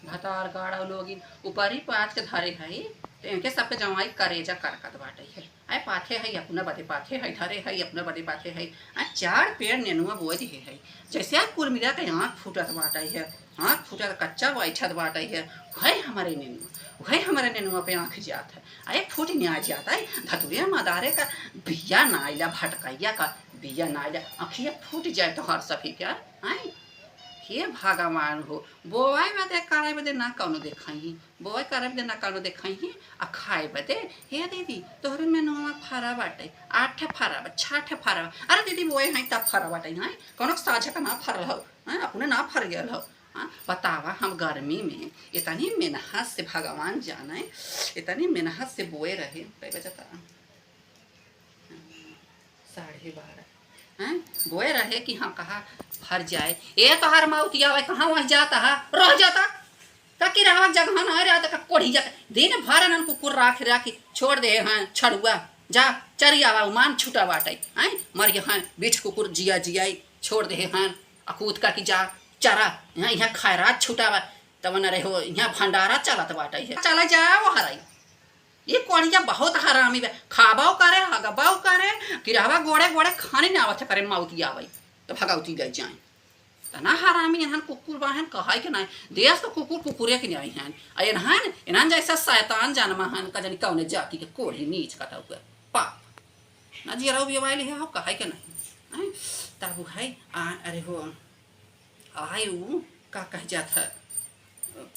भतार गाड़ा लोगिन ऊपर ही पाँच के धरे है तो इनके सबके जमाई करेजा करकत बाटे है। आए पाथे है अपना बदे पाथे है धरे है अपना बदे पाथे है। आ चार पेड़ नेनुआ बोए दिए है जैसे आप कुल मिला के आँख फूटत बाटे है। आँख फूटत कच्चा बैठत बाटे है। वही हमारे नेनुआ वही हमारे नेनुआ पे आँख जात है। अरे फूट न्याय जाता है धतुरिया मदारे का बिया नाइला भटकैया का बिया नाइला आँखिया फूट जाए तो हर सफी क्या आए हे भगवान हो बोआई बदे करे बदे ना कौनो देखाई बोआई करे बदे ना कौनो देखाई आ खाए बदे हे दीदी तोहरे में नोमा फरा बाटे 8 फरा बा 6 फरा अरे दीदी बोआई है तब फरा बाटे है कौनो साझा का ना फर हो अपने ना फर गया हो। बतावा हम गर्मी में इतनी मेहनत से भगवान जाने इतनी मेहनत से बोए रहे बजता 12:30 हैं बोए रहे कि हाँ कहा फर जाए ए तो हर मौतिया कहाँ वहीं जाता है रह जाता ककी रहा जगह ना रहता का कोढ़ी जाता दिन भर नन कुकुर राख राखी छोड़ दे हैं छड़ुआ जा चरिया मान छुटा बाटे हैं मर यहाँ बीठ कुकुर जिया जियाई छोड़ दे हैं अकूत का कि जा चरा यहाँ यहाँ खैरात छुटा बा तब न रहे हो यहाँ भंडारा चलत बाटे है चला जाओ हराई ये कोढ़िया बहुत हरामी बा खाबाओ करे हगबाओ करे किरावा गोड़े गोड़े खाने ना आवत करे मौती आवे तो भगवती गई जाए तना हरामी इन्हन कुकुर बाहन कहाई के ना देश तो कुकुर कुकुरे के नहीं हैं इन्हन इन्हन जैसा शैतान जन्मा हन का जानी कौने जाति के कोढ़ी नीच कटा हुआ पाप ना जीराव बिवाइल है हो कहाई के नहीं तब है अरे हो आयु का कह जाता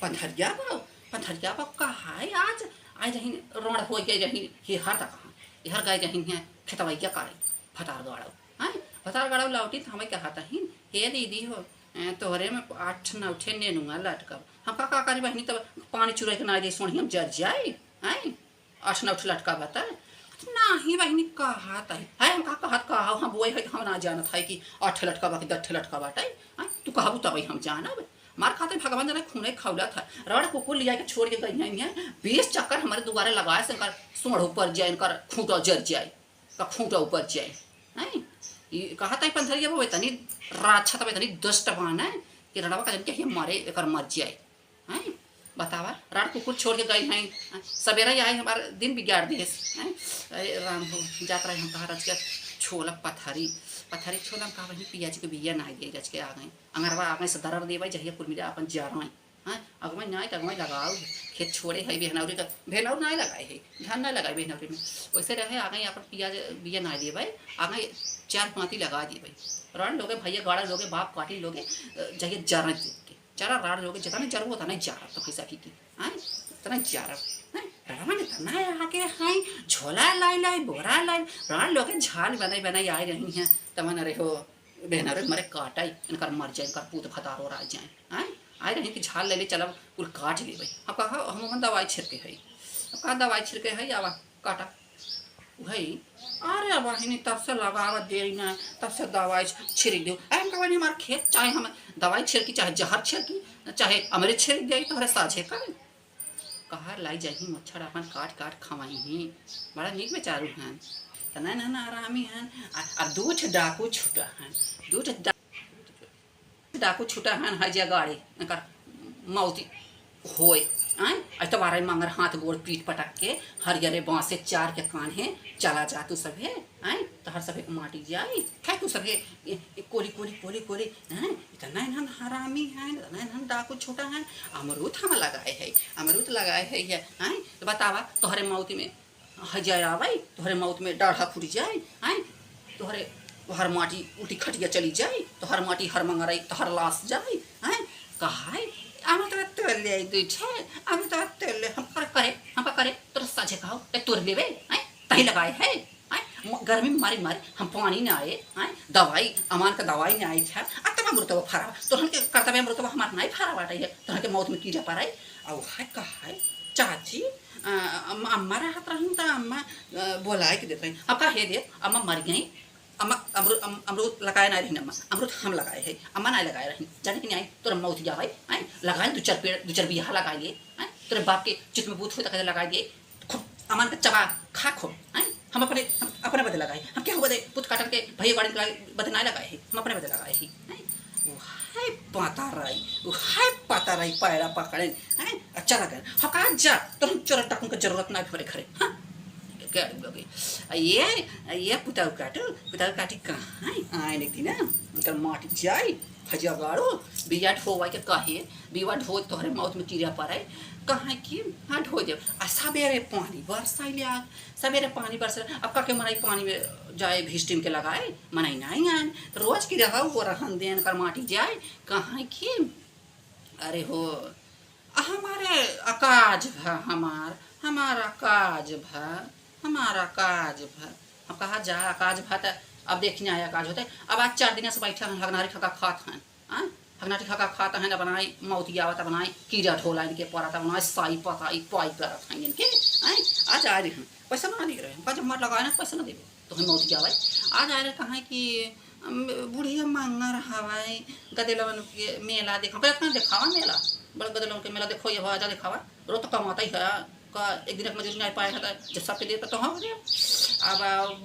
पंथरिया बा कहाई आज आज रही रोड हो गए रही ये हर तक कहाँ ये हर गए रही हैं खेतवैया करे फतार गाड़ो हाँ फतार गाड़ो लौटी तो हमें कहता ही हे दीदी हो तोहरे में 8-9 नेनुआ लटकब हम का करी बहनी तब पानी चुरा के ना दे सोनी हम जर जाए हैं 8-9 लटका बता नहीं बहनी कहता है हम कहत कहा हम बोए है हम ना जानत है कि 8 लटका बा कि 10 लटका बाटे तू कहबू तब हम जानब मार खाते भगवान जरा खूने खौला था रड़ कुकुर लिया के छोड़ के गई है 20 चक्कर हमारे दुआरे लगाए से कर सोढ़ ऊपर जाए कर खूंटा जर जाए का खूंटा ऊपर जाए हैं ये कहता है पंथरिया वो इतनी राछा तब इतनी दुष्ट बान है कि रड़वा का जन के मारे एक मर जाए हैं बतावा राड़ कुकुर छोड़ के गई हैं सवेरा आए हमारे दिन बिगाड़ दिए हैं राम हो जाता रहे हम कहा रच के छोला पथरी छोला कहा वही पियाज के बिया ना दिए रच के आ गए अंगरवा आ गए से दरर देवे जहिया कुल मिला अपन जा रहे हैं अगवे ना तगवे लगाओ खेत छोड़े है बेहनौरी का भेनौर ना लगाए है धान ना लगाए बेहनौरी में वैसे रहे आ गए अपन पियाज बिया ना दिए भाई आ गए 4-5 लगा दिए भाई रण लोगे भैया गाड़ा लोगे बाप काटी लोगे जहिया जर के चारा राड़ लोगे जितना जरूर होता नहीं जा रहा तो कैसा की हाँ इतना जा रहा रावण इतना आके हैं झोला लाई बोरा लाई राण लोग झाल बनाई आए रही हैं तमन अरे हो बहन मरे काटाई इनकर मर जाए इनकर पूत फतार और आ जाए आए रही कि झाल ले ले चलब कुल काट ले भाई अब कहा हम दवाई छिड़के है अब कहा दवाई छिड़के है आवा काटा भाई अरे बहिनी तब से लगावत देरी ना तब से दवाई छिड़क दो हम कहनी हमारे खेत चाहे हम दवाई छिड़की चाहे जहर छिड़की चाहे अमृत छिड़क दिया तो हरे साझे करें कहा लाई जाही मच्छर अपन काट खवाई ही बड़ा नीक बेचारू हैं तना ना आरामी हैं और दूठ डाकू छुटा हैं दूठ डाकू छुटा हैं हजिया गाड़ी कर मौती होए तो बारह मंगर हाथ गोड़ पीट पटक के हरियरे बाँस से 4 के कान है चला जा तू सभे तो हर सभे माटी जाए खाए तू सभे कोली इतना इन्हन हरामी हैं इतना इन्हन डाकू छोटा हैं अमरूद हम लगाए है तो बतावा तोहरे मौत में हजाए आवे तोहरे मौत में डाढ़ा फूट जाए तोहरे हर माटी उल्टी खटिया चली जाए तो हर माटी हर मंगरई तो हर लाश जाए कहा हम तो तेल ले दे छे हम तो तेल ले हम करे तो साझे खाओ तोड़ लेवे तही लगाए है गर्मी में मारी हम पानी ना आए दवाई अमान का दवाई ना आई था अब तब मृतवा फरा तो हम के कर्तव्य मृतवा हमार नहीं फरा बाटे है तो हम के मौत में कीड़ा पड़ाई और है कहा चाची अम्मा रहत रही तो अम्मा बोलाए के देते हैं अब कहे दे अम्मा मर गई अम्मा अमरूद लगाए ना रही अम्मा अमरूद हम लगाए है अम्मा नहीं लगाए रही जाने कि नहीं आई तोरा मौत जा भाई लगाए 2-4 बिहा लगाए लिए तेरे बाप के चित में बूथ हुए तक लगा दिए खूब अमान का चबा खा खूब हम अपने बदे लगाए हम क्या हुआ बूथ काटन के भैया गाड़ी बदे नहीं लगाए है हम अपने बदे लगाए ही पता रही वो हाय पता रही पैरा पकड़े हैं अच्छा लगा हाँ कहा जा तो चोर टकन का जरूरत ना घरे घरे हाँ क्या लोगे ये पुताऊ काटी कहाँ आए नहीं थी ना उनका माटी जाए हजा गाड़ो बिया ढोवा के कहे बिया ढो तोहरे मौत में कीड़ा पड़े कहाँ की हाँ ढो दे आ सवेरे पानी बरसा लिया सवेरे पानी बरसा अब का के मनाई पानी में जाए भिस्टिम के लगाए मनाई नहीं आन तो रोज की रहा वो रहन देन कर माटी जाए कहाँ की अरे हो हमारे अकाज भा हमारा काज भा हमारा काज भा हम कहा जा काज भा तो अब देखने आया काज होते अब आज 4 दिन से बैठा हैं हगनारी खका खात हैं हगनारी खका खाता है ना बनाई मौती आवता बनाई कीड़ा ढोला इनके पराता बनाई साई पता पाई करत हैं इनके आज आ रहे हैं पैसा ना दे रहे हैं जब मत लगाए ना पैसा ना देवे तो हम मौती आवे आज आ रहे कहाँ कि बुढ़िया मांगा रहा है गदेलवन के मेला देखा कितना दिखावा मेला बड़ा गदेलवन के मेला देखो ये आजा दिखावा रो तो कमाता ही है का एक दिन मजूरी नहीं पाया था जब सबके दे तो हाँ अब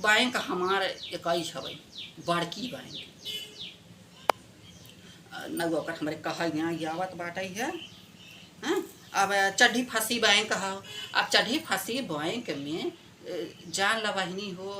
बैंक हमारे इक्कीस है बड़की बैंक नौकट हमारे कहा यहाँ यावत बाटे है अब चढ़ी फंसी बैंक है अब चढ़ी फंसी बैंक में जान लवाहिनी हो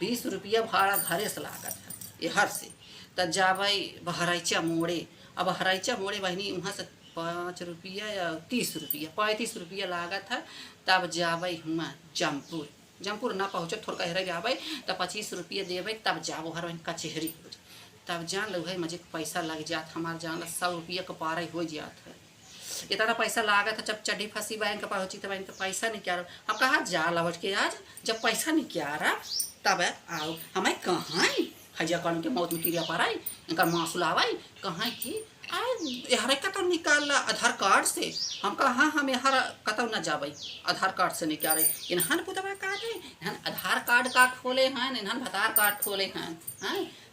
20 रुपया भाड़ा घरे से लागत है ये हर से तब जाबे बहराइचा मोड़े अब हराइचा मोड़े बहनी वहाँ से 5 रुपया या 30 रुपया 35 रुपया लागत है तब जाबे हुआ जमपुर ना पहुँचे थोड़ा हेरे जाबे तब 25 रुपया देवे तब जाबो हर वहीं कचहरी हो तब जान लो है मुझे पैसा लग जात हमारे जान 100 रुपया का पारा हो जात है इतना पैसा लागत है जब चढ़ी फंसी बैंक पहुँची तो बैंक पैसा नहीं क्या हम कहा जा लौट के आज जब पैसा नहीं क्या रहा तब आओ हमें कहाँ हजा कानून के मौत में कीड़ा पड़ाई इनका मासूल आवाई कहाँ की हर कतौ निकाल आधार कार्ड से हम कहा हम हर कतौ न जाबे आधार कार्ड से निकाले इन्हन पुतवा कार्ड है इन्हन आधार कार्ड का खोले हैं इन्हन भतार कार्ड खोले हैं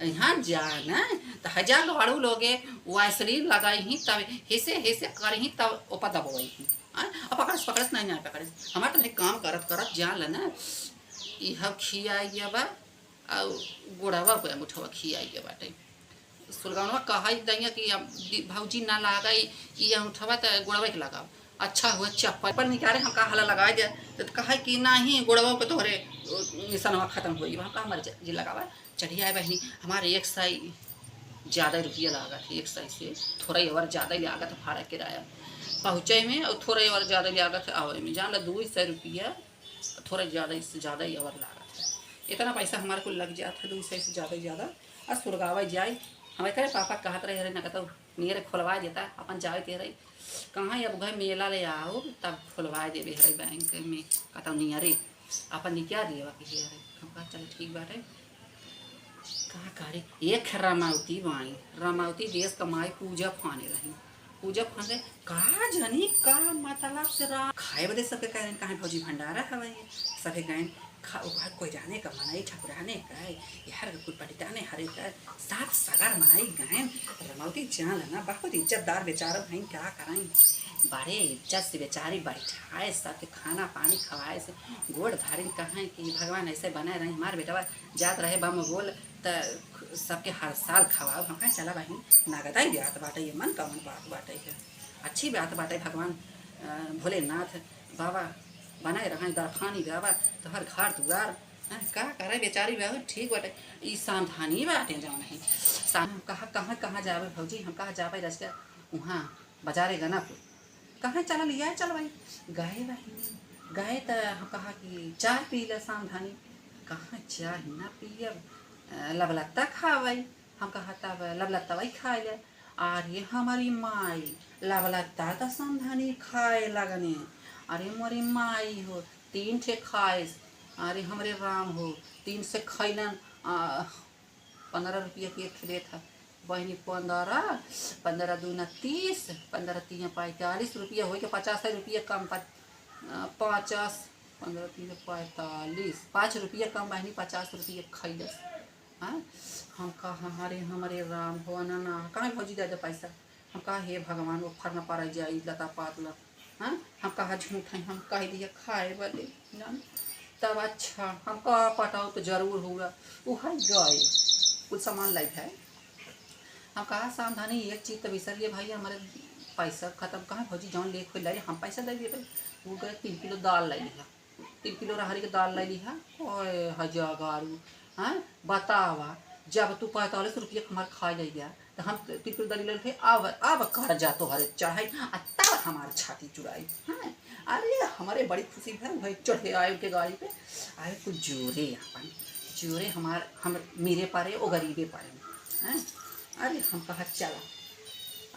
यहाँ जाना तो हजार गाड़ू लोगे वैसली लगाई ही तब हिसे कर ही तब ओपा दबोई ही अब पकड़स नहीं पकड़े हमारे तो काम करत जान लेना यह खिया बा और गोड़ावा पे मुठवा खिया बाटे सुलगानवा कहा दैया कि भौजी ना लगाई ये उठवा तो गोड़वा के लगाओ अच्छा हुआ चप्पल निकाले हम कहा हला लगा दे तो कहा कि नहीं गोड़वा के तोहरे निशानवा खत्म हो वहाँ कहा हमारे जी लगावा चढ़िया है बहनी हमारे 1 साई ज़्यादा रुपया लगा है 1 साई से थोड़ा और ज़्यादा लागत भाड़ा किराया पहुँचे में और थोड़ा और ज़्यादा लागत आवे में जान ला 200 रुपया थोड़ा ज़्यादा इससे ज़्यादा ही और लागत है इतना पैसा हमारे को लग जाता है 200 से ज़्यादा और सुरगावा जाए हमें कहे पापा कहते रहे ना कहता मेरे खुलवा देता अपन जाए ते रही कहाँ अब घर मेला ले आओ तब खुलवा देवे हरे बैंक में कहता नहीं अरे अपन निकाल दिए बाकी अरे हम कहा चल ठीक बात है कहाँ करे एक रमावती बाई रमावती देश कमाई पूजा फाने रही पूजा फाने कहा जानी का मतलब से खाए बदे सबके कह रहे कहाँ भौजी भंडारा हवा सबके कहें कोई जाने का मनाई ठकुराने का यार कुछ पटिताने हरे का साथ सगार मनाई गए रमावती जान लेना बहुत इज्जतदार बेचारा भाई क्या कराएं बड़े इज्जत से बेचारी बैठाए सबके खाना पानी खवाए से गोड़ धारिन कहाँ कि भगवान ऐसे बनाए रहे हमारे बेटवा जात रहे बम बोल तो सबके हर साल खवाओ हम कहें चला भाई नागता ही बात बाटे ये मन का मन बात बाटे है अच्छी बात बाटे भगवान भोलेनाथ बाबा बनाए रहा दरफानी बाबा तो हर घर दुआर का करे बेचारी बाबू ठीक बाटे ई सावधानी बाटे जाओ नहीं कहाँ जावे भौजी हम कहाँ जावे रास्ता वहाँ बाजारे गनापुर कहाँ चला लिया चल भाई गए तो हम कहा कि चाय पी ले सावधानी कहाँ चाय ना पियब लबलत्ता खावई हम कहा तब लबलत्ता वही खाए ले और ये हमारी माई लबलत्ता तो सावधानी खाए लगने अरे मोरी माई हो 3 ठे खाए अरे हमारे राम हो 3 से खैलन 15 रुपया के एक देत था बहनी 15 दूना 30 15 3 45 रुपया हो के 50 रुपया कम 50 15 3 45 5 रुपया कम बहनी 50 रुपया खैलस हाँ हम कहा हमारे राम हो ना कहाँ भौजी दे पैसा हम कहा हे भगवान वो फरना पड़ जाए लता पातला हाँ हम कहा झूठ है हम कह दिया खाए वाले ना तब अच्छा हम कहा पटाओ तो जरूर होगा वो है गए कुछ सामान लाइक है हम कहा सावधानी एक चीज़ तो बिसर लिए भाई, हमारे पैसा खत्म कहाँ भौजी जौन ले खुल लाई हम पैसा दे दिए। वो गए 3 किलो दाल लाई लिहा, 3 किलो रहरी के दाल लाई लिहा। ओए हजागारू, हाँ बतावा, जब तू 45 रुपये हमारे खा ले गया तो हम 3 किलो दाल ले थे। अब कर जा तो हरे चढ़ाई तब हमारे छाती चुराई। हाँ अरे हमारे बड़ी खुशी है भाई, चढ़े आए उनके गाड़ी पे, आए कुछ जोरे अपन जोरे हमारे हम मेरे पारे वो गरीबे पारे हैं। अरे हम कहा चला,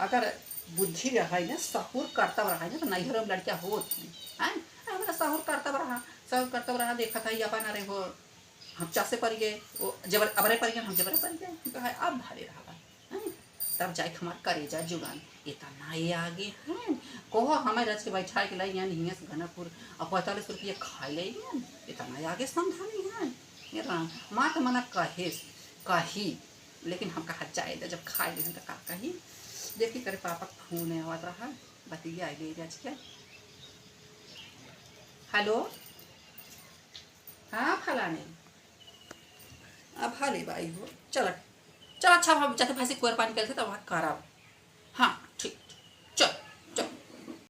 अगर बुद्धि रहा ना सहूर करता रहा ना तो नैहर में लड़कियाँ होती हैं। हमारा सहूर करता रहा देखा था अपन। अरे वो हम चासे पड़ गए, वो जबर अबरे पड़ गए, हम जबरे पड़ गए। कहा अब भारे रहा हैं, तब जाए हमारे करेजा जुगान इतना ये आगे हैं। कहो हमें रच के बैठा के लाई यहाँ हियाँ से घनपुर और 45 रुपये खा ले इतना आगे समझानी है। ये राम माँ तो मना कही, लेकिन हम कहा जाए जब खाए लेकिन तो का कही। देखी करे पापा फोन आवत रहा, बतिया ले जाच क्या। हेलो, हाँ फलाने अब हाले भाई हो चल चल। अच्छा हम जाते फैसे कुआर पानी करते तब वहाँ कराब। हाँ